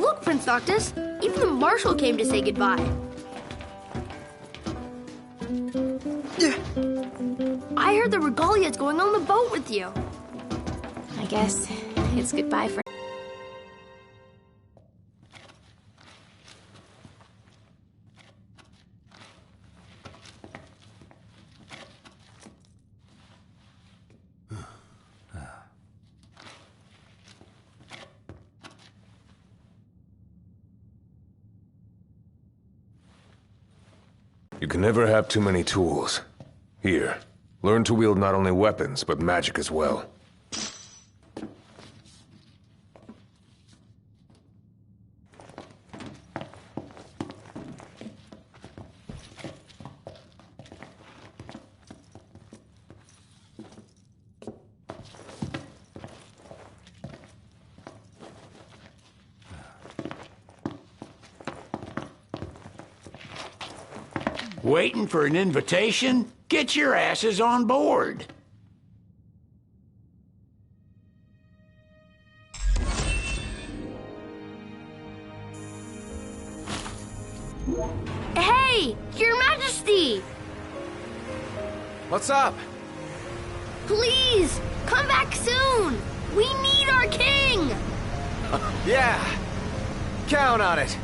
Look, Prince Noctis, even the Marshal came to say goodbye. I heard the Regalia's going on the boat with you. I guess it's goodbye for... You can never have too many tools. Here, learn to wield not only weapons, but magic as well. Waiting for an invitation? Get your asses on board. Hey, Your Majesty! What's up? Please, come back soon! We need our king! Yeah, count on it.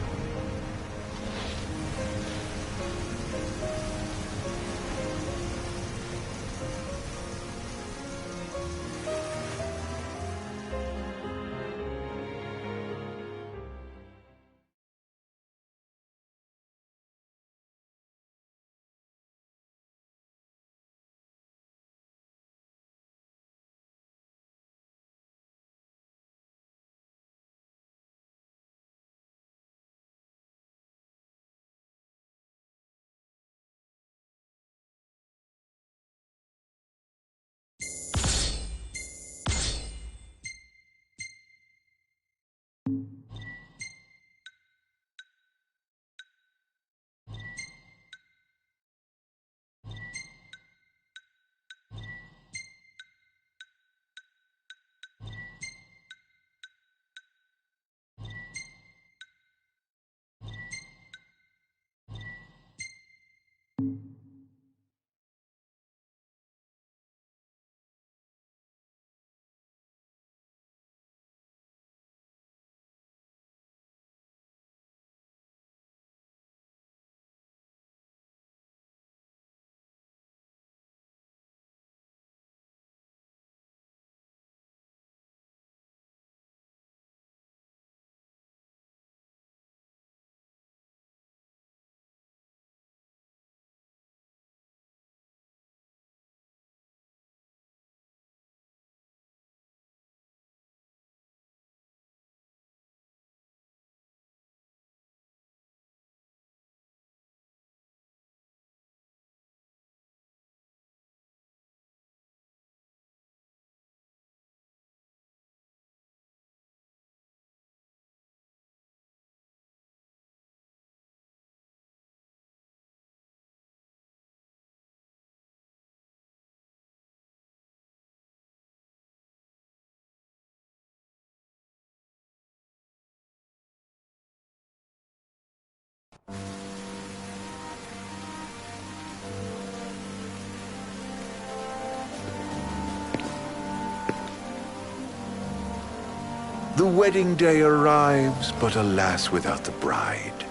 The wedding day arrives, but alas, without the bride.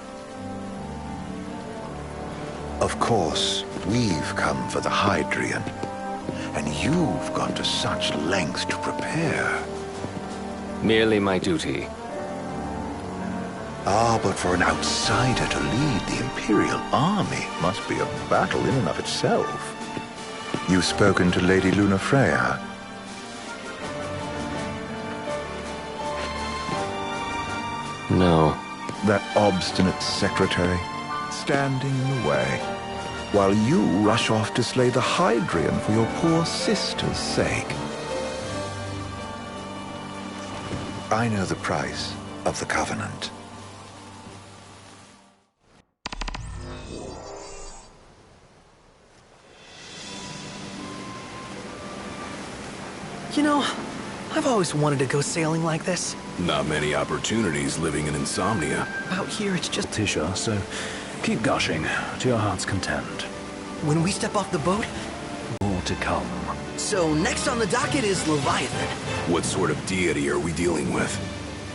Of course, we've come for the Hydrian, and you've gone to such lengths to prepare. Merely my duty. Ah, but for an outsider to lead the Imperial army must be a battle in and of itself. You've spoken to Lady Lunafreya? No. That obstinate secretary, standing in the way, while you rush off to slay the Hydrian for your poor sister's sake. I know the price of the Covenant. You know, I've always wanted to go sailing like this. Not many opportunities living in Insomnia. Out here, it's just... Tisha, so keep gushing to your heart's content. When we step off the boat... More to come. So next on the docket is Leviathan. What sort of deity are we dealing with?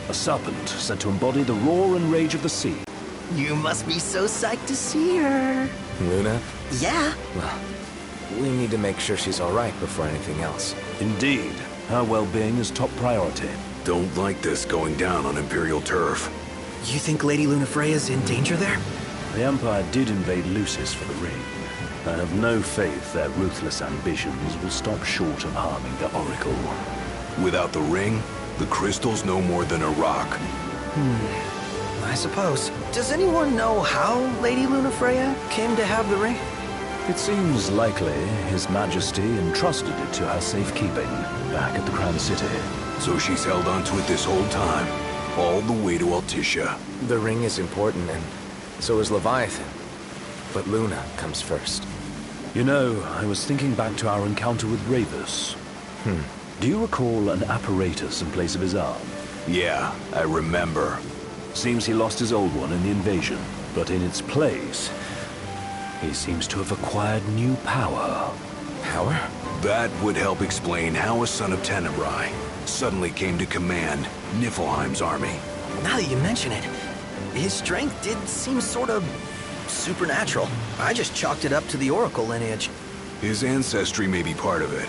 A serpent said to embody the roar and rage of the sea. You must be so psyched to see her. Luna? Yeah. Well, we need to make sure she's alright before anything else. Indeed. Her well-being is top priority. Don't like this going down on Imperial turf. You think Lady Lunafreya's in danger there? The Empire did invade Lucis for the ring. I have no faith their ruthless ambitions will stop short of harming the Oracle. Without the ring, the crystal's no more than a rock. I suppose. Does anyone know how Lady Lunafreya came to have the ring? It seems likely His Majesty entrusted it to her safekeeping back at the Crown City. So she's held onto it this whole time, all the way to Altissia. The ring is important, and so is Leviathan. But Luna comes first. You know, I was thinking back to our encounter with Ravus. Do you recall an apparatus in place of his arm? Yeah, I remember. Seems he lost his old one in the invasion, but in its place, he seems to have acquired new power. Power? That would help explain how a son of Tenebrae suddenly came to command Niflheim's army. Now that you mention it, his strength did seem sort of supernatural. I just chalked it up to the Oracle lineage. His ancestry may be part of it,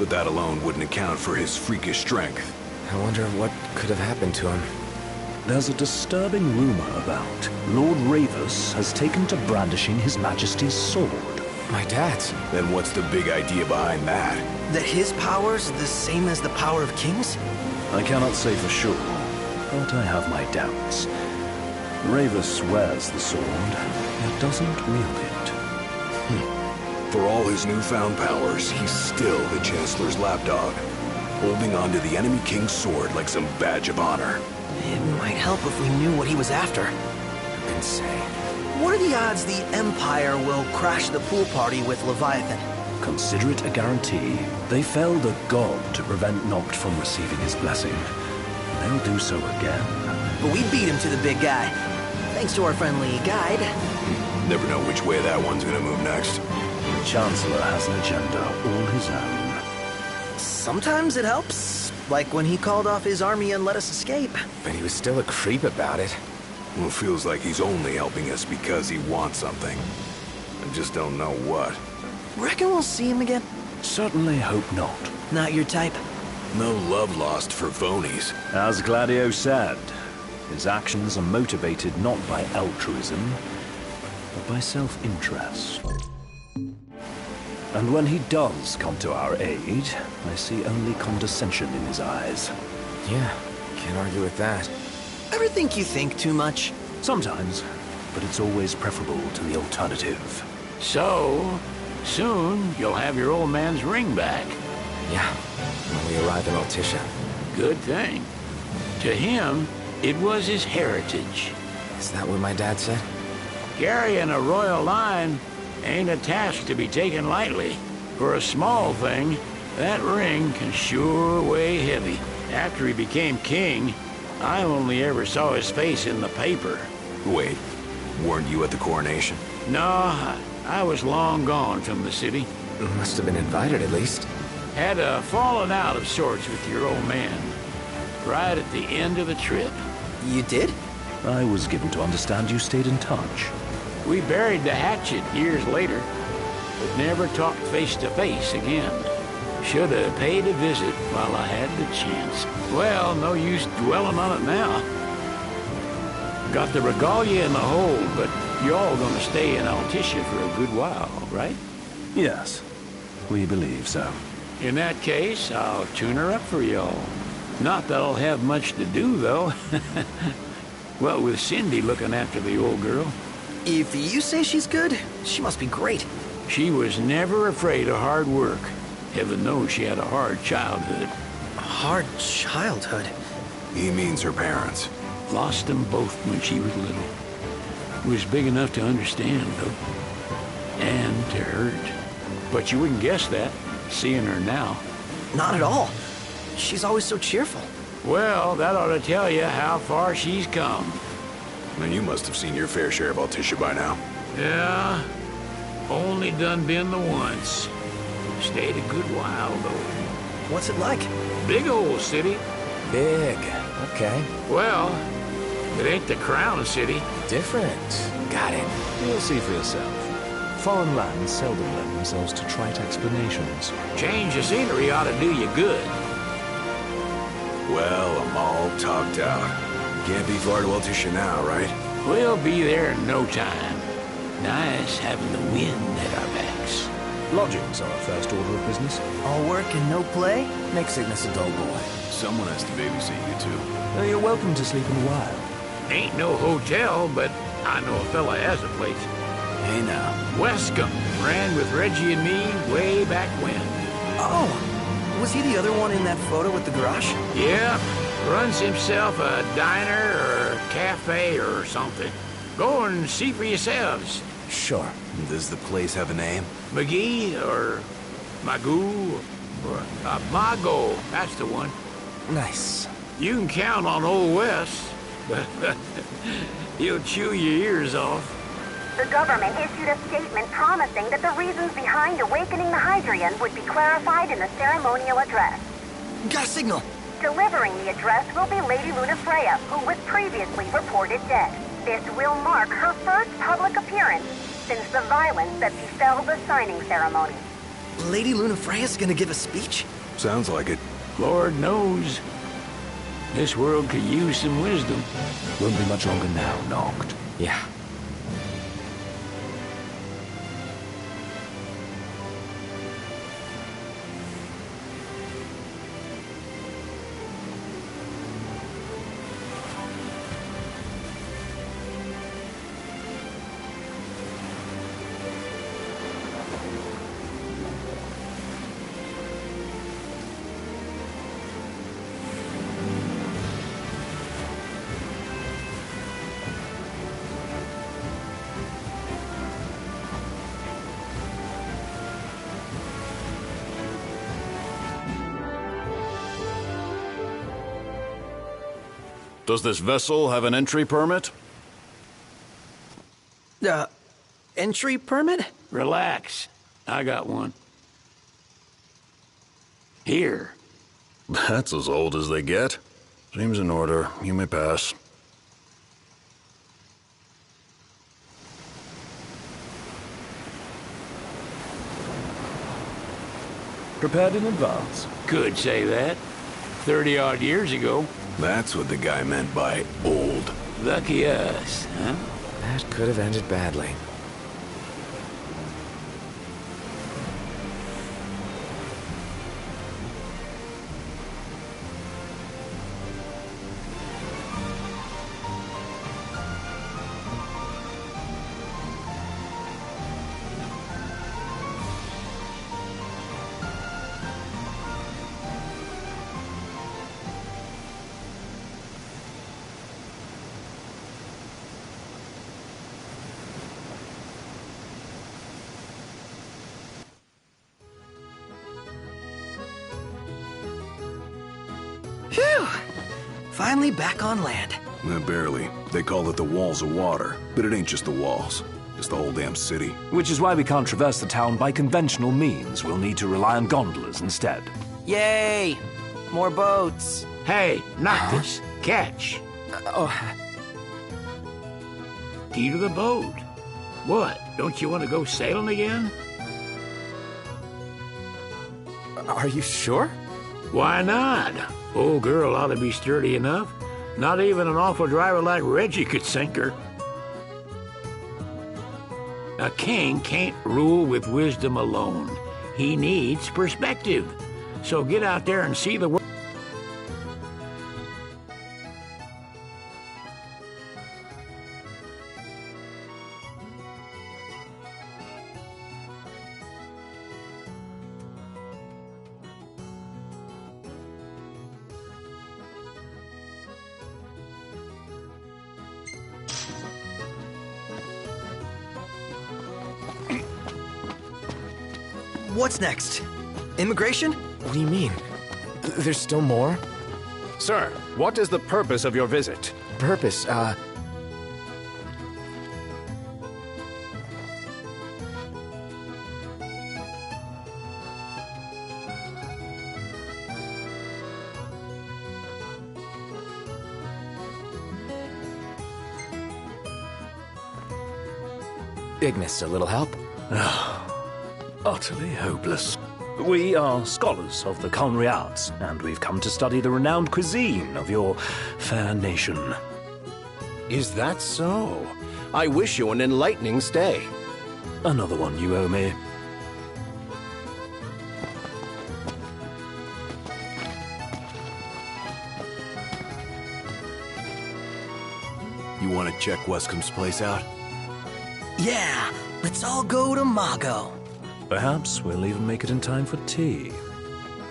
but that alone wouldn't account for his freakish strength. I wonder what could have happened to him. There's a disturbing rumor about Lord Ravus has taken to brandishing His Majesty's sword. My dad's. Then what's the big idea behind that? That his power's the same as the power of kings? I cannot say for sure, but I have my doubts. Ravus wears the sword, yet doesn't wield it. For all his newfound powers, he's still the Chancellor's lapdog, holding on to the enemy king's sword like some badge of honor. It might help if we knew what he was after. Insane. What are the odds the Empire will crash the pool party with Leviathan? Consider it a guarantee. They felled a god to prevent Noct from receiving his blessing. They'll do so again. But we beat him to the big guy. Thanks to our friendly guide. Never know which way that one's gonna move next. The Chancellor has an agenda all his own. Sometimes it helps. Like when he called off his army and let us escape. But he was still a creep about it. Well, it feels like he's only helping us because he wants something. I just don't know what. Reckon we'll see him again? Certainly hope not. Not your type? No love lost for phonies. As Gladio said, his actions are motivated not by altruism, but by self-interest. And when he does come to our aid, I see only condescension in his eyes. Yeah, can't argue with that. Ever think you think too much? Sometimes, but it's always preferable to the alternative. So, soon you'll have your old man's ring back. Yeah, when we arrive in Altissia. Good thing. To him, it was his heritage. Is that what my dad said? Carrying a royal line ain't a task to be taken lightly. For a small thing, that ring can sure weigh heavy. After he became king, I only ever saw his face in the paper. Wait, weren't you at the coronation? No, I was long gone from the city. Must have been invited at least. Had a falling out of sorts with your old man. Right at the end of the trip. You did? I was given to understand you stayed in touch. We buried the hatchet years later, but never talked face to face again. Should have paid a visit while I had the chance. Well, no use dwelling on it now. Got the regalia in the hold, but you're all gonna stay in Altissia for a good while, right? Yes, we believe so. In that case, I'll tune her up for y'all. Not that I'll have much to do, though. Well, with Cindy looking after the old girl. If you say she's good, she must be great. She was never afraid of hard work. Heaven knows she had a hard childhood. Hard childhood? He means her parents. Lost them both when she was little. Was big enough to understand, though. And to hurt. But you wouldn't guess that, seeing her now. Not at all. She's always so cheerful. Well, that ought to tell you how far she's come. And you must have seen your fair share of Altissia by now. Yeah, only done been the once. Stayed a good while, though. What's it like? Big old city. Big. Okay. Well, it ain't the crown city. Different. Got it. You'll see for yourself. Foreign lands seldom lend themselves to trite explanations. Change of scenery ought to do you good. Well, I'm all talked out. Can't be far to Altissia now, right? We'll be there in no time. Nice having the wind at our backs. Lodgings are our first order of business. All work and no play? Makes Ignis a dull boy. Someone has to babysit you, too. You're welcome to sleep in the wild. Ain't no hotel, but I know a fella has a place. Hey now. Wescombe ran with Reggie and me way back when. Oh, was he the other one in that photo with the garage? Yep, runs himself a diner or a cafe or something. Go and see for yourselves. Sure. Does the place have a name? McGee or Magoo or Mago, that's the one. Nice. You can count on Old Wes, but he'll chew your ears off. The government issued a statement promising that the reasons behind awakening the Hydrian would be clarified in the ceremonial address. Got a signal. Delivering the address will be Lady Lunafreya, who was previously reported dead. This will mark her first public appearance since the violence that befell the signing ceremony. Lady Lunafreya's gonna give a speech? Sounds like it. Lord knows. This world could use some wisdom. Won't be much longer now, Noct. Yeah. Does this vessel have an entry permit? Entry permit? Relax. I got one. Here. That's as old as they get. Seems in order. You may pass. Prepared in advance. Could say that. 30-odd years ago. That's what the guy meant by old. Lucky us, huh? That could have ended badly. Phew! Finally back on land. Barely. They call it the Walls of Water, but it ain't just the walls. It's the whole damn city. Which is why we can't traverse the town by conventional means. We'll need to rely on gondolas instead. Yay! More boats. Hey, Noctis, catch. Key to the boat. What, don't you want to go sailing again? Are you sure? Why not? Old girl ought to be sturdy enough. Not even an awful driver like Reggie could sink her. A king can't rule with wisdom alone. He needs perspective. So get out there and see the world. What's next? Immigration? What do you mean? There's still more? Sir, what is the purpose of your visit? Purpose, Ignis, a little help? Utterly hopeless. We are scholars of the culinary arts, and we've come to study the renowned cuisine of your fair nation. Is that so? I wish you an enlightening stay. Another one you owe me. You want to check Wescom's place out? Yeah, let's all go to Mago. Perhaps we'll even make it in time for tea.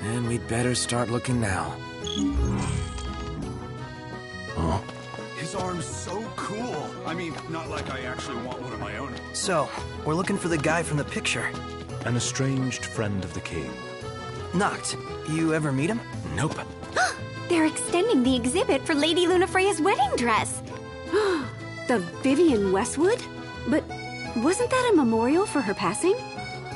And we'd better start looking now. Oh? His arm's so cool. I mean, not like I actually want one of my own. So, we're looking for the guy from the picture. An estranged friend of the king. Noct, you ever meet him? Nope. They're extending the exhibit for Lady Lunafreya's wedding dress. The Vivian Westwood? But wasn't that a memorial for her passing?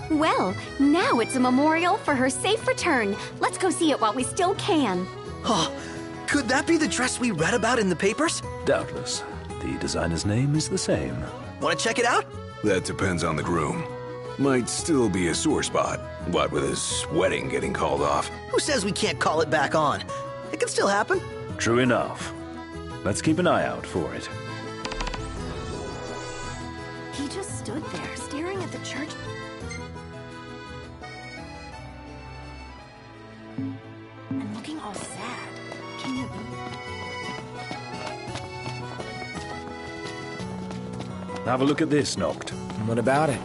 Well, now it's a memorial for her safe return. Let's go see it while we still can. Oh, could that be the dress we read about in the papers? Doubtless. The designer's name is the same. Want to check it out? That depends on the groom. Might still be a sore spot, what with his wedding getting called off. Who says we can't call it back on? It can still happen. True enough. Let's keep an eye out for it. He just stood there, staring at the church. And looking all sad. Can you... Have a look at this, Noct. What about it?